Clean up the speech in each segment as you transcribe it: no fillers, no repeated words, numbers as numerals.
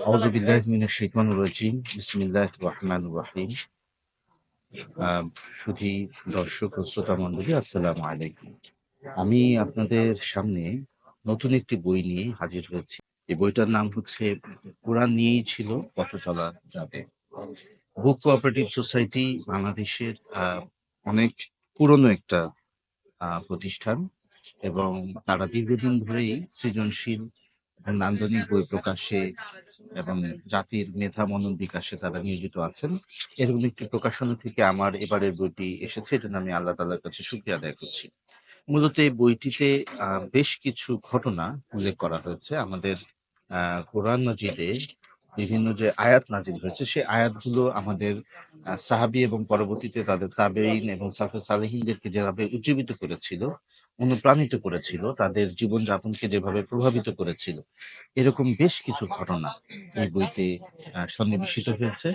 আউযু বিল্লাহি মিনাশ শাইতানির রাজিম। বিসমিল্লাহির রহমানির রহিম। আ সুধী দর্শক ও শ্রোতা মণ্ডলী আসসালামু আলাইকুম। আমি আপনাদের সামনে নতুন একটি বই নিয়ে হাজির হয়েছি। এই বইটার নাম হচ্ছে 'কোরআন নিয়েই ছিল পথ চলা যাবে'। বুক কোঅপারেটিভ সোসাইটি বাংলাদেশের অনেক পুরনো একটা প্রতিষ্ঠান এবং তারা দীর্ঘদিন ধরেই সৃজনশীল এবং নান্দনিক বই প্রকাশে এবং জাতির মেধা মনন বিকাশে তারা নিয়োজিত আছেন। এরকম একটি প্রকাশনা থেকে আমার এবারের বইটি এসেছে। এজন্য আমি আল্লাহ তাআলার কাছে শুকরিয়া আদায় করছি। মূলত এই বইটিতে বেশ কিছু ঘটনা উল্লেখ করা হয়েছে। আমাদের আ কোরআন মাজিদে বিভিন্ন যে আয়াত নাজিল হয়েছে, সেই আয়াতগুলো আমাদের সাহাবী এবং পরবর্তীতে তাদের তাবেঈন এবং সালফে সালেহিনদেরকে যেভাবে উজ্জীবিত করেছিল, অনুপ্রাণিত করেছিল, তাদের জীবনযাপনকে যেভাবে প্রভাবিত করেছিল, এরকম বেশ কিছু ঘটনা এই বইতে সন্নিবেশিত হয়েছে।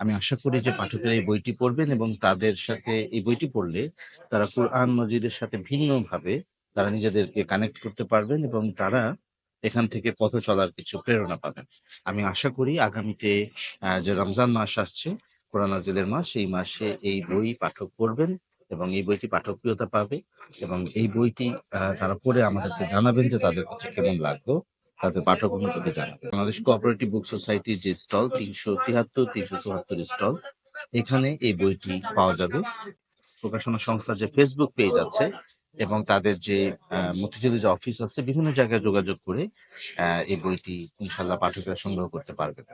আমি আশা করি যে পাঠকেরা এই বইটি পড়বেন এবং তাদের সাথে এই বইটি পড়লে তারা কোরআন মজিদের সাথে ভিন্নভাবে তারা নিজেদেরকে কানেক্ট করতে পারবেন এবং তারা এখান থেকে পথ চলার কিছু প্রেরণা পাবেন। আমি আশা করি আগামীতে যে রমজান মাস আসছে, কোরআন নাজিলের মাস, এই মাসে এই বই পাঠক পড়বেন এবং এই বইটি পাঠকপ্রিয়তা পাবে এবং এই বইটি তারা পড়ে আমাদেরকে জানাবেন যে তাদের কাছে কেমন লাগলো। তাদের পাঠক অনুভূতি জানাবেন। বাংলাদেশ কোঅপারেটিভ বুক সোসাইটির যে স্টল ৩৭৩, ৩৭৪ স্টল, এখানে এই বইটি পাওয়া যাবে। প্রকাশনা সংস্থার যে ফেসবুক পেজ আছে এবং তাদের যে মতিঝিলে যে অফিস আছে, বিভিন্ন জায়গায় যোগাযোগ করে এই বইটি ইনশাআল্লাহ পাঠকেরা সংগ্রহ করতে পারবেন।